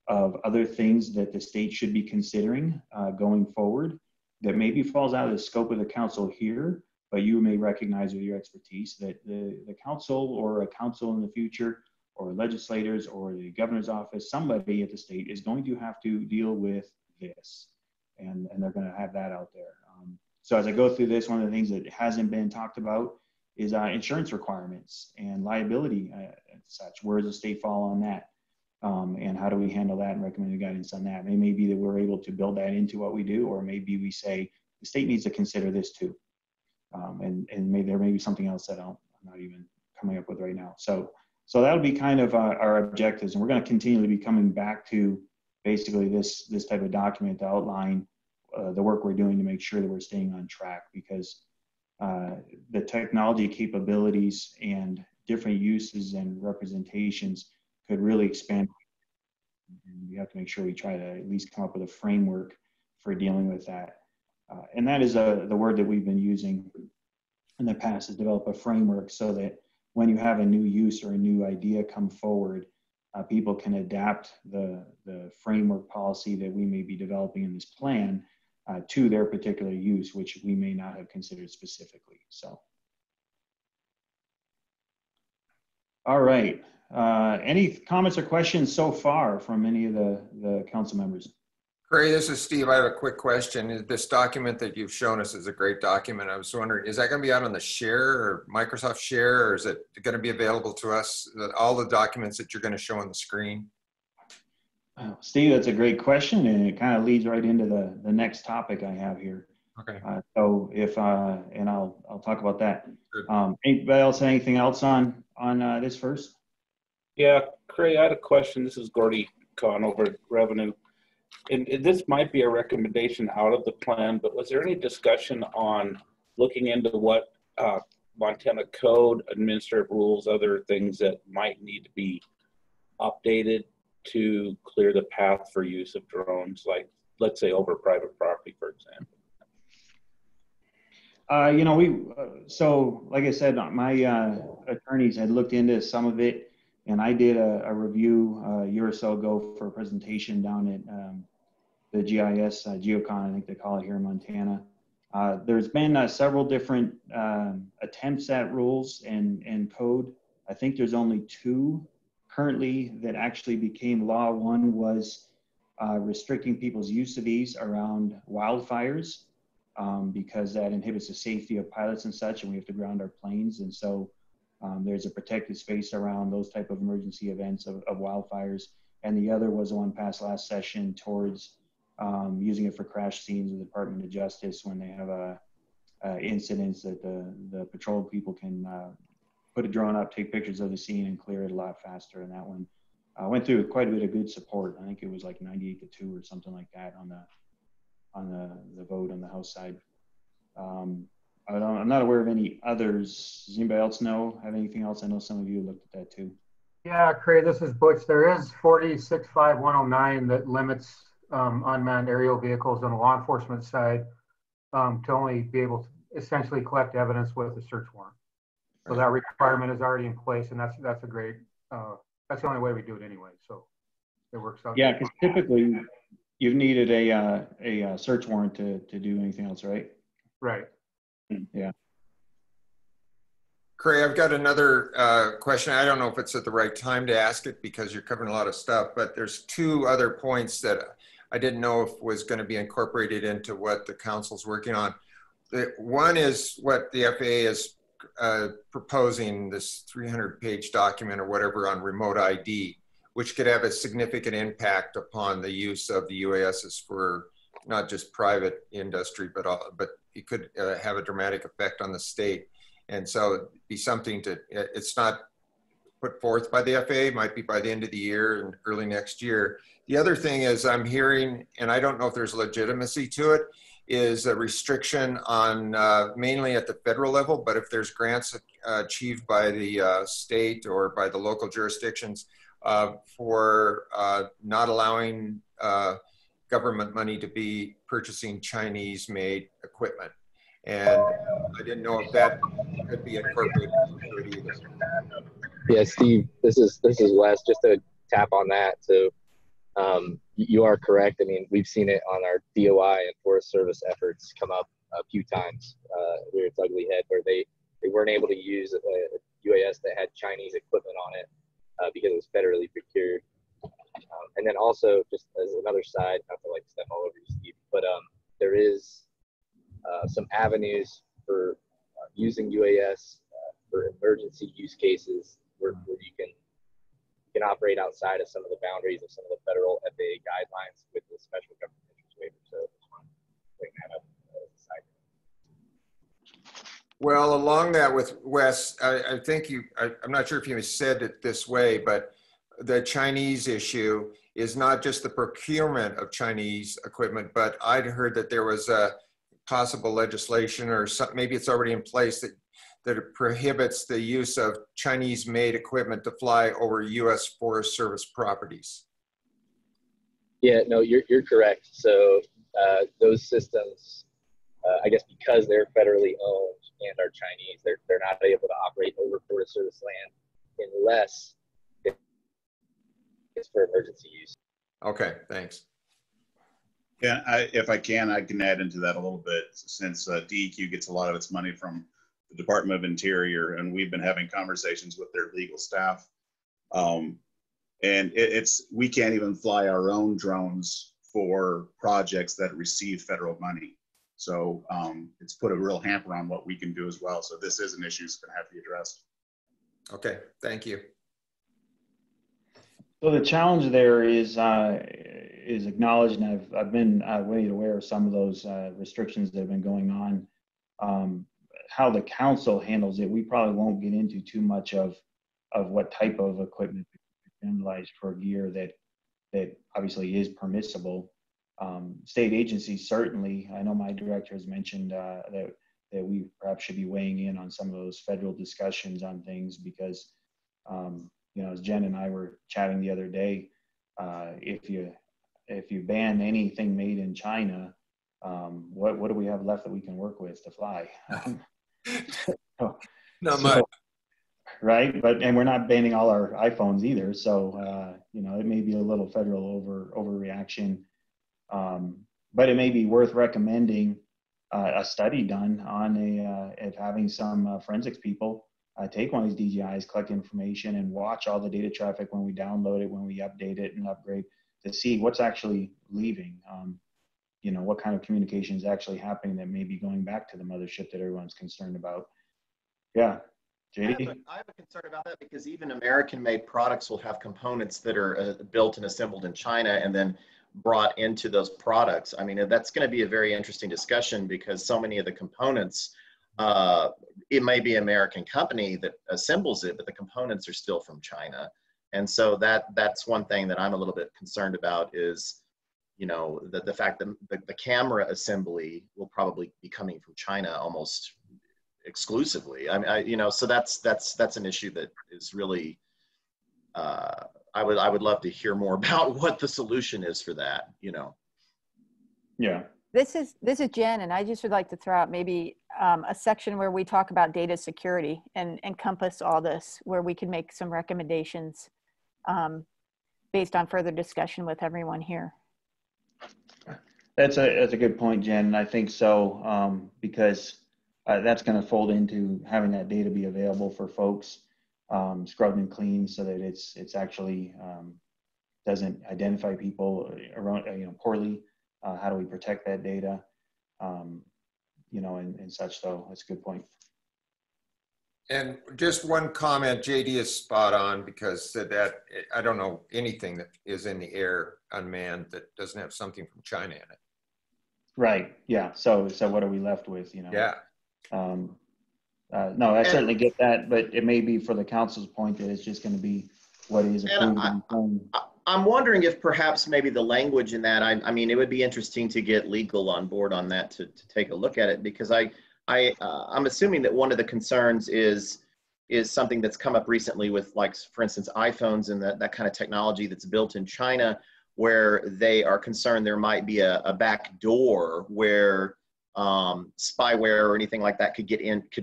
of other things that the state should be considering going forward that maybe falls out of the scope of the council here, but you may recognize with your expertise that the council or a council in the future, or legislators or the governor's office, somebody at the state is going to have to deal with this. And they're going to have that out there. So as I go through this, one of the things that hasn't been talked about is insurance requirements and liability and such. Where does the state fall on that? And how do we handle that and recommend guidance on that? It may be that we're able to build that into what we do, or maybe we say the state needs to consider this too. And maybe there may be something else that I'm not even coming up with right now. So that'll be kind of our objectives, and we're going to continually be coming back to basically this type of document to outline the work we're doing to make sure that we're staying on track, because the technology capabilities and different uses and representations could really expand. And we have to make sure we try to at least come up with a framework for dealing with that. And that is the word that we've been using in the past, is develop a framework so that when you have a new use or a new idea come forward, people can adapt the framework policy that we may be developing in this plan to their particular use, which we may not have considered specifically. So, all right. Any comments or questions so far from any of the council members? Craig, this is Steve. I have a quick question. This document that you've shown us is a great document. I was wondering, is that going to be out on the Share or Microsoft Share, or is it going to be available to us, all the documents that you're going to show on the screen? Steve, that's a great question, and it kind of leads right into the next topic I have here. Okay. So if and I'll talk about that. Anybody else have anything else on this first? Yeah, Craig, I had a question. This is Gordy Kahn over at Revenue. And this might be a recommendation out of the plan, but was there any discussion on looking into what Montana code, administrative rules, other things that might need to be updated to clear the path for use of drones, like let's say over private property, for example? You know, so like I said, my attorneys had looked into some of it, and I did a review a year or so ago for a presentation down at the GIS, GeoCon, I think they call it here in Montana. There's been several different attempts at rules and code. I think there's only two currently that actually became law. One was restricting people's use of these around wildfires, because that inhibits the safety of pilots and such, and we have to ground our planes. And so there's a protected space around those type of emergency events of wildfires. And the other was the one passed last session towards using it for crash scenes of the Department of Justice when they have incidents that the patrol people can put a drone up, take pictures of the scene, and clear it a lot faster. And that one went through quite a bit of good support. I think it was like 98-2 or something like that on the vote on the House side. I'm not aware of any others. Does anybody else have anything else? I know some of you looked at that too. Yeah, Craig, this is Butch. There is 46109 that limits unmanned aerial vehicles on the law enforcement side to only be able to essentially collect evidence with a search warrant. So that requirement is already in place, and that's a great, that's the only way we do it anyway. So it works out. Yeah, because typically you've needed a search warrant to do anything else, right? Right. Yeah. Craig, I've got another question. I don't know if it's at the right time to ask it because you're covering a lot of stuff, but there's two other points that I didn't know if was going to be incorporated into what the council's working on. One is what the FAA is proposing, this 300-page document or whatever on remote ID, which could have a significant impact upon the use of the UASs for not just private industry, but it could have a dramatic effect on the state. And so it'd be something it's not put forth by the FAA, might be by the end of the year and early next year. The other thing is I'm hearing, and I don't know if there's legitimacy to it, is a restriction on mainly at the federal level, but if there's grants achieved by the state or by the local jurisdictions for not allowing government money to be purchasing Chinese-made equipment. And I didn't know if that could be incorporated into it either. Yeah, Steve, this is Wes. Just to tap on that. So you are correct. I mean, we've seen it on our DOI and Forest Service efforts come up a few times rear its ugly head, where they weren't able to use a UAS that had Chinese equipment on it because it was federally procured. And then also, just as another side, not to like step all over you, Steve, but there is some avenues for using UAS for emergency use cases where you can operate outside of some of the boundaries of some of the federal FAA guidelines with the special government interest waiver. So I just want to bring that up as a side. Well, along that with Wes, I think I'm not sure if you said it this way, but the Chinese issue is not just the procurement of Chinese equipment, but I'd heard that there was a possible legislation or maybe it's already in place that it prohibits the use of Chinese-made equipment to fly over U.S. Forest Service properties. Yeah, no, you're correct. So those systems, I guess because they're federally owned and are Chinese, they're not able to operate over Forest Service land unless it's for emergency use. Okay, thanks. Yeah, if I can add into that a little bit, since DEQ gets a lot of its money from the Department of Interior, and we've been having conversations with their legal staff. And we can't even fly our own drones for projects that receive federal money. So it's put a real hamper on what we can do as well. So this is an issue that's going to have to be addressed. Okay, thank you. So the challenge there is acknowledged, and I've been made aware of some of those restrictions that have been going on. How the council handles it, we probably won't get into too much of what type of equipment is utilized for gear that obviously is permissible. State agencies certainly. I know my director has mentioned that we perhaps should be weighing in on some of those federal discussions on things because. You know, as Jen and I were chatting the other day, if you ban anything made in China, what do we have left that we can work with to fly? Not much. Right, and we're not banning all our iPhones either. So you know, it may be a little federal overreaction, but it may be worth recommending a study done on having some forensics people. Take one of these DJIs, collect information, and watch all the data traffic when we download it, when we update it and upgrade to see what's actually leaving. You know, what kind of communication is actually happening that may be going back to the mothership that everyone's concerned about. Yeah, JD? I have a concern about that because even American-made products will have components that are built and assembled in China and then brought into those products. I mean, that's going to be a very interesting discussion because so many of the components it may be an American company that assembles it, but the components are still from China. And so that's one thing that I'm a little bit concerned about is, you know, the fact that the camera assembly will probably be coming from China almost exclusively. I mean, you know, so that's an issue that is really, I would love to hear more about what the solution is for that, you know. Yeah. This is Jen, and I just would like to throw out maybe a section where we talk about data security and encompass all this, where we can make some recommendations based on further discussion with everyone here. That's a good point, Jen. I think so because that's going to fold into having that data be available for folks, scrubbed and cleaned, so that it's actually doesn't identify people around, you know, poorly. How do we protect that data, you know, and such. So that's a good point. And just one comment, JD is spot on because that I don't know anything that is in the air unmanned that doesn't have something from China in it. Right. Yeah. So what are we left with? You know. Yeah. No, I certainly get that, but it may be for the council's point that it's just going to be what is approved. I'm wondering if perhaps maybe the language in that, I mean, it would be interesting to get legal on board on that to take a look at it, because I'm assuming that one of the concerns is something that's come up recently with, like, for instance, iPhones and that kind of technology that's built in China, where they are concerned there might be a back door where spyware or anything like that could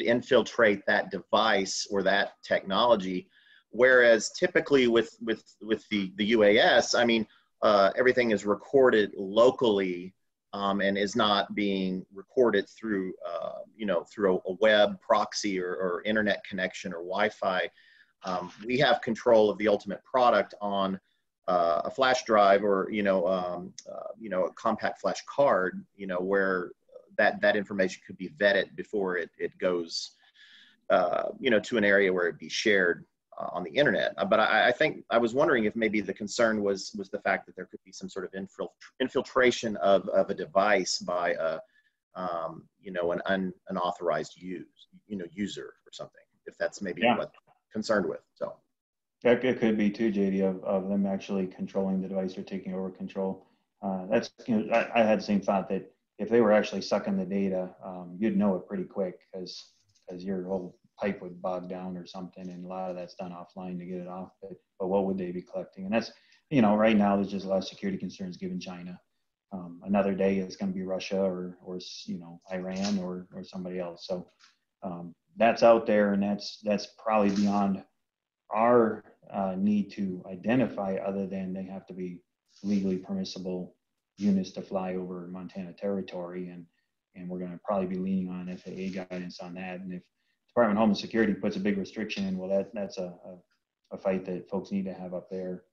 infiltrate that device or that technology. Whereas typically with the UAS, I mean, everything is recorded locally and is not being recorded through, through a web proxy or internet connection or Wi-Fi. We have control of the ultimate product on a flash drive or a compact flash card, where that information could be vetted before it goes to an area where it'd be shared on the internet. But I think I was wondering if maybe the concern was the fact that there could be some sort of infiltration of a device by an unauthorized user or something, if that's maybe what concerned with. So it could be too, JD, of them actually controlling the device or taking over control. That's, I had the same thought that if they were actually sucking the data, you'd know it pretty quick because your whole pipe would bog down or something, and a lot of that's done offline to get it off. But what would they be collecting? And that's, right now there's just a lot of security concerns given China. Another day it's going to be Russia or Iran or somebody else. So that's out there, and that's probably beyond our need to identify, other than they have to be legally permissible units to fly over Montana territory, and we're going to probably be leaning on FAA guidance on that. And if Department of Homeland Security puts a big restriction in, well, that's a fight that folks need to have up there.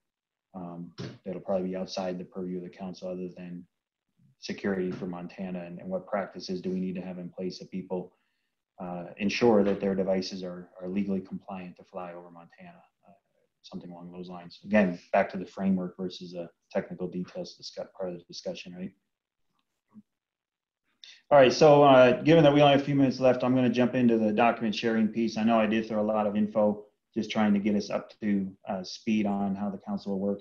That'll probably be outside the purview of the council, other than security for Montana, and what practices do we need to have in place that people ensure that their devices are legally compliant to fly over Montana, something along those lines. Again, back to the framework versus the technical details part of the discussion, right? All right, so given that we only have a few minutes left, I'm going to jump into the document sharing piece. I know I did throw a lot of info, just trying to get us up to speed on how the council will work.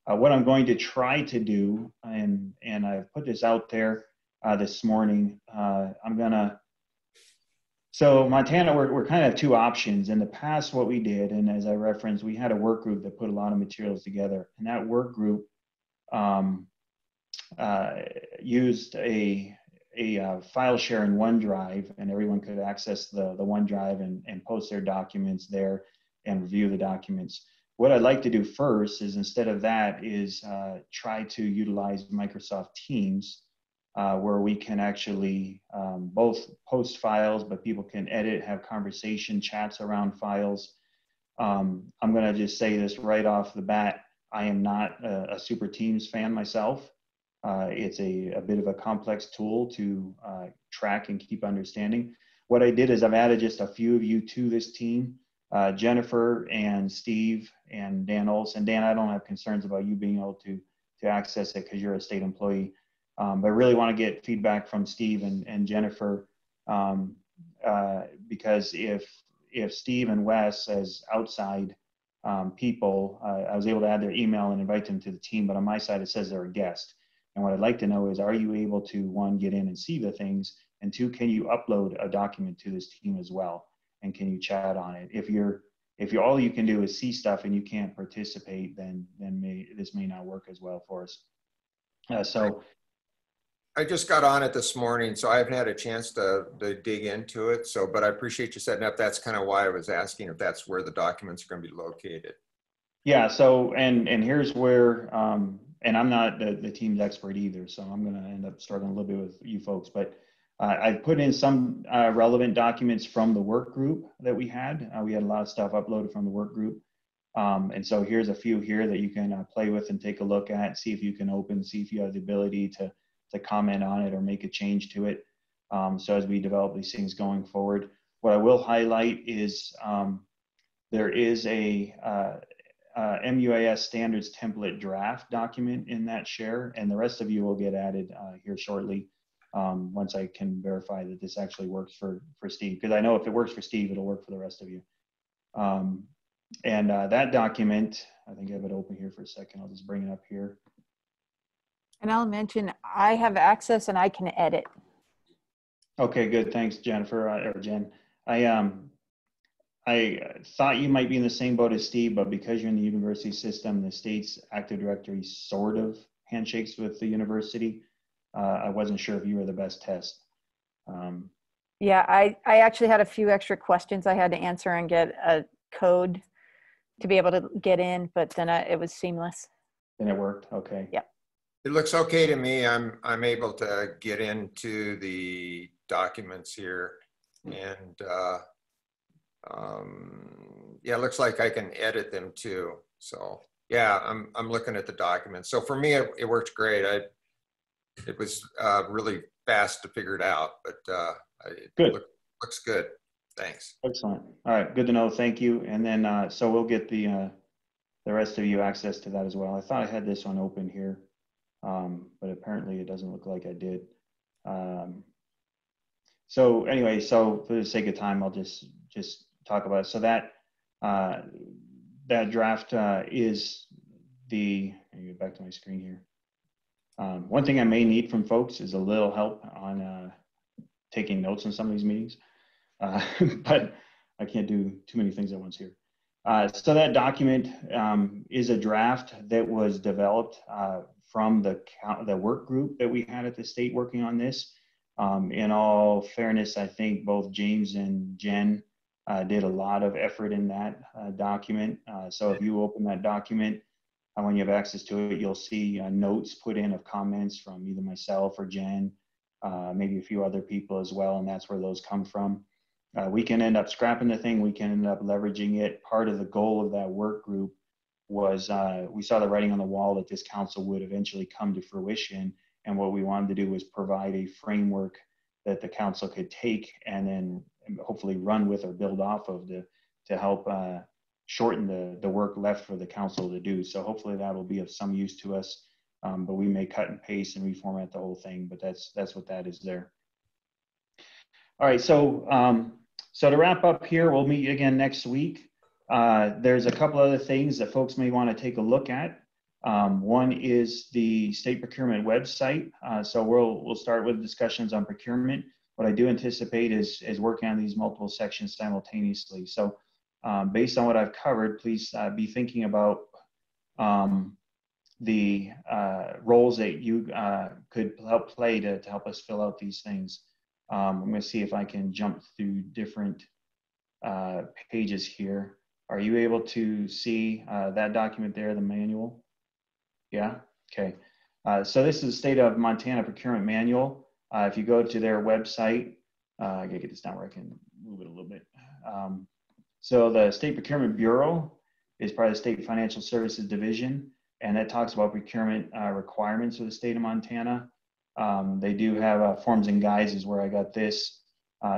What I'm going to try to do, and I've put this out there this morning, so Montana, we're kind of two options. In the past, what we did, and as I referenced, we had a work group that put a lot of materials together, and that work group used a file share in OneDrive, and everyone could access the OneDrive and post their documents there and review the documents. What I'd like to do first is, instead of that, is try to utilize Microsoft Teams, where we can actually both post files, but people can edit, have conversation chats around files. I'm going to just say this right off the bat. I am not a Super Teams fan myself. It's a bit of a complex tool to track and keep understanding. What I did is I've added just a few of you to this team, Jennifer and Steve and Dan Olson. Dan, I don't have concerns about you being able to access it because you're a state employee. But I really want to get feedback from Steve and Jennifer, because if Steve and Wes, as outside people, I was able to add their email and invite them to the team, but on my side it says they're a guest. And what I'd like to know is, are you able to, one, get in and see the things, and two, can you upload a document to this team as well, and can you chat on it? If all you can do is see stuff and you can't participate, then this may not work as well for us. So I just got on it this morning, so I haven't had a chance to dig into it. So, but I appreciate you setting up. That's kind of why I was asking if that's where the documents are going to be located. Yeah. So, and here's where, and I'm not the team's expert either, so I'm going to end up struggling a little bit with you folks. But I put in some relevant documents from the work group that we had. We had a lot of stuff uploaded from the work group. And so here's a few here that you can play with and take a look at, see if you can open, see if you have the ability to comment on it or make a change to it. So as we develop these things going forward, what I will highlight is there is a MUAS standards template draft document in that share, and the rest of you will get added here shortly once I can verify that this actually works for Steve, because I know if it works for Steve, it'll work for the rest of you. And that document, I think I have it open here for a second. I'll just bring it up here. And I'll mention I have access and I can edit. Okay, good. Thanks, Jennifer or Jen. I thought you might be in the same boat as Steve, but because you're in the university system, the state's Active Directory sort of handshakes with the university. I wasn't sure if you were the best test. Yeah, I actually had a few extra questions I had to answer and get a code to be able to get in, but then it was seamless. And it worked. Okay. Yep. It looks okay to me. I'm able to get into the documents here, and yeah, it looks like I can edit them too. So yeah, I'm looking at the documents. So for me, it worked great. It was really fast to figure it out, but Good. Looks good. Thanks. Excellent. All right, good to know. Thank you. And then so we'll get the rest of you access to that as well. I thought I had this one open here, but apparently it doesn't look like I did. So anyway, so for the sake of time, I'll just talk about it. So that that draft is the. Let me get back to my screen here. One thing I may need from folks is a little help on taking notes in some of these meetings, but I can't do too many things at once here. So that document is a draft that was developed from the work group that we had at the state working on this. In all fairness, I think both James and Jen did a lot of effort in that document. So if you open that document, when you have access to it, you'll see notes put in of comments from either myself or Jen, maybe a few other people as well, and that's where those come from. We can end up scrapping the thing, we can end up leveraging it. Part of the goal of that work group was we saw the writing on the wall that this council would eventually come to fruition, and what we wanted to do was provide a framework that the council could take and then hopefully run with or build off of to help shorten the work left for the council to do. So hopefully that will be of some use to us, but we may cut and paste and reformat the whole thing, but that's what that is there. All right, so so to wrap up here, we'll meet again next week. There's a couple other things that folks may want to take a look at. One is the state procurement website. So we'll start with discussions on procurement. What I do anticipate is working on these multiple sections simultaneously. So based on what I've covered, please be thinking about the roles that you could help play to help us fill out these things. I'm going to see if I can jump through different pages here. Are you able to see that document there, the manual? Yeah, okay. So this is the State of Montana Procurement Manual. If you go to their website, I gotta get this down where I can move it a little bit. So the State Procurement Bureau is part of the State Financial Services Division, and that talks about procurement requirements for the state of Montana. They do have forms and guides is where I got this.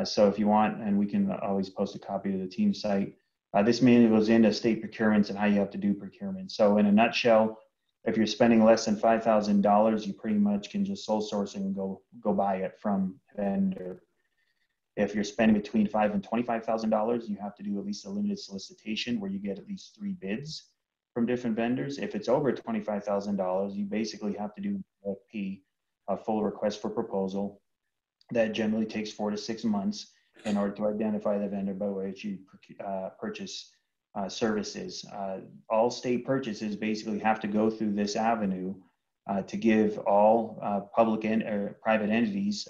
So if you want, and we can always post a copy to the team site. This manual goes into state procurements and how you have to do procurement. So in a nutshell, if you're spending less than $5,000, you pretty much can just sole source and go buy it from a vendor. If you're spending between $5,000 and $25,000, you have to do at least a limited solicitation where you get at least 3 bids from different vendors. If it's over $25,000, you basically have to do a full request for proposal. That generally takes 4 to 6 months in order to identify the vendor by which you purchase services. All state purchases basically have to go through this avenue to give all public and private entities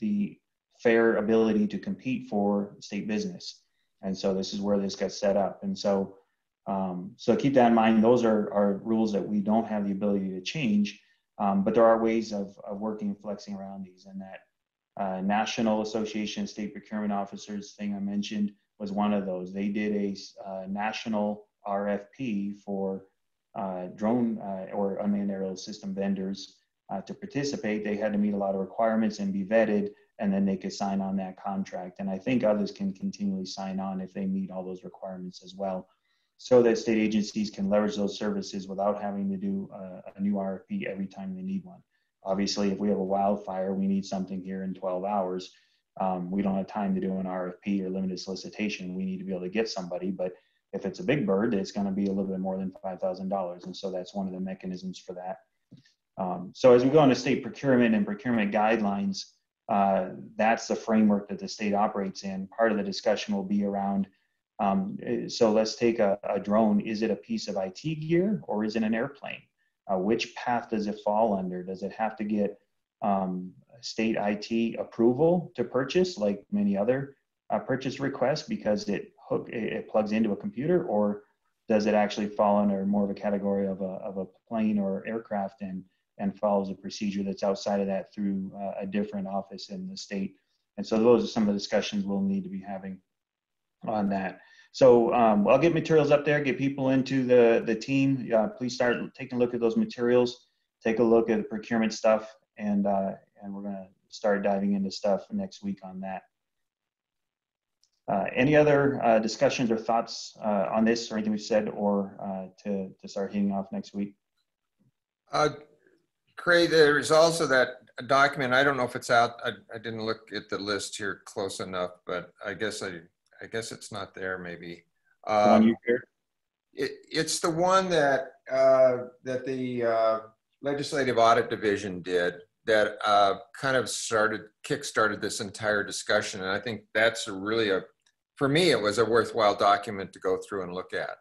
the fair ability to compete for state business. And so this is where this gets set up. And so, so keep that in mind. Those are rules that we don't have the ability to change, but there are ways of working and flexing around these. And that National Association of State Procurement Officers thing I mentioned was one of those. They did a national RFP for drone or unmanned aerial system vendors to participate. They had to meet a lot of requirements and be vetted, and then they could sign on that contract. And I think others can continually sign on if they meet all those requirements as well, so that state agencies can leverage those services without having to do a new RFP every time they need one. Obviously, if we have a wildfire, we need something here in 12 hours. We don't have time to do an RFP or limited solicitation. We need to be able to get somebody, but if it's a big bird, it's going to be a little bit more than $5,000. And so that's one of the mechanisms for that. So as we go into state procurement and procurement guidelines, that's the framework that the state operates in. Part of the discussion will be around, so let's take a drone. Is it a piece of IT gear or is it an airplane? Which path does it fall under? Does it have to get state IT approval to purchase, like many other purchase requests, because it plugs into a computer, or does it actually fall under more of a category of a plane or aircraft, and and follows a procedure that's outside of that through a different office in the state. And so those are some of the discussions we'll need to be having on that. So I'll get materials up there, get people into the team. Please start taking a look at those materials, take a look at the procurement stuff, and we're going to start diving into stuff next week on that. Any other discussions or thoughts on this or anything we've said, or to start hitting off next week? Craig, there is also that document. I don't know if it's out. I didn't look at the list here close enough, but I guess it's not there. Maybe. The one you shared? It's the one that that the Legislative Audit Division did that kind of kickstarted this entire discussion, and I think that's really for me, it was a worthwhile document to go through and look at.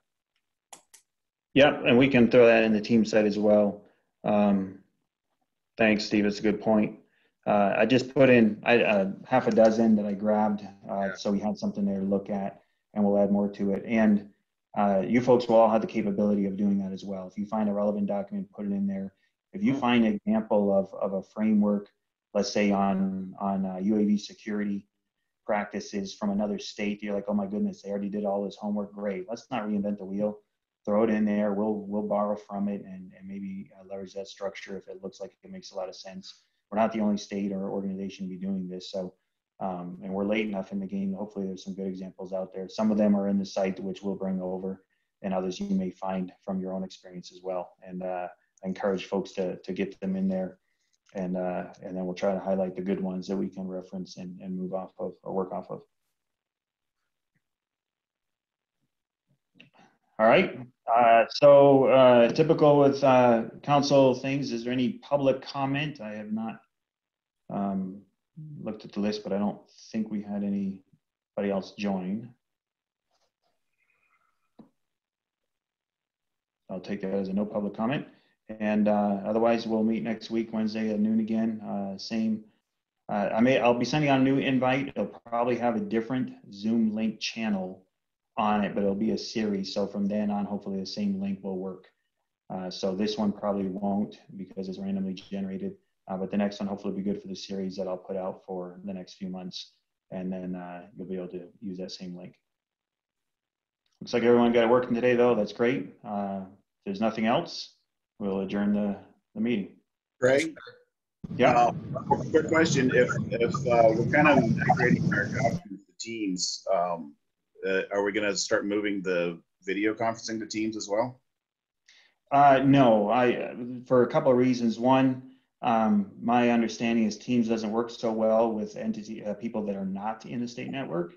Yep, and we can throw that in the team site as well. Thanks, Steve. It's a good point. I just put in half a dozen that I grabbed, so we had something there to look at, and we'll add more to it. And you folks will all have the capability of doing that as well. If you find a relevant document, put it in there. If you find an example of a framework, let's say on UAV security practices from another state, you're like, oh my goodness, they already did all this homework. Great. Let's not reinvent the wheel. Throw it in there. We'll borrow from it and maybe leverage that structure if it looks like it makes a lot of sense. We're not the only state or organization to be doing this. So, and we're late enough in the game. Hopefully there's some good examples out there. Some of them are in the site, which we'll bring over, and others you may find from your own experience as well. And I encourage folks to get them in there. And then we'll try to highlight the good ones that we can reference and move off of or work off of. All right. So typical with council things, is there any public comment? I have not looked at the list, but I don't think we had anybody else join. I'll take that as a no public comment. And otherwise, we'll meet next week, Wednesday at noon again. Same. I'll be sending out a new invite. It'll probably have a different Zoom link channel on it, but it'll be a series. So from then on, hopefully the same link will work. So this one probably won't because it's randomly generated. But the next one hopefully will be good for the series that I'll put out for the next few months. And then you'll be able to use that same link. Looks like everyone got it working today, though. That's great. If there's nothing else, we'll adjourn the meeting. Greg? Yeah. Quick question. If we're kind of migrating our jobs to Teams, are we going to start moving the video conferencing to Teams as well? No, for a couple of reasons. One, my understanding is Teams doesn't work so well with people that are not in the state network.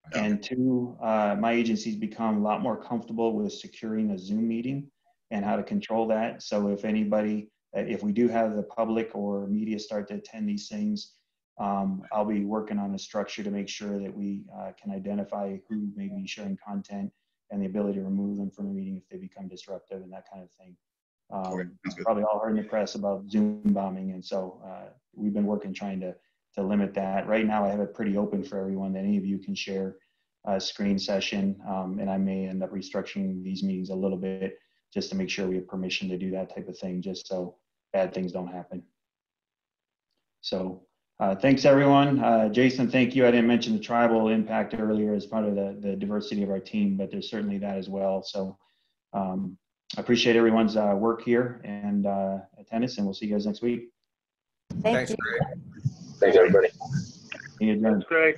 Okay. And two, my agency's become a lot more comfortable with securing a Zoom meeting and how to control that. So if we do have the public or media start to attend these things, I'll be working on a structure to make sure that we can identify who may be sharing content and the ability to remove them from a meeting if they become disruptive and that kind of thing. Probably all heard in the press about Zoom bombing, and so we've been working trying to limit that. Right now I have it pretty open for everyone that any of you can share a screen session, and I may end up restructuring these meetings a little bit just to make sure we have permission to do that type of thing, just so bad things don't happen. So thanks everyone. Jason, thank you. I didn't mention the tribal impact earlier as part of the diversity of our team, but there's certainly that as well. So I appreciate everyone's work here and attendance, and we'll see you guys next week. Thanks, Greg. Thanks, everybody. Thanks, Greg.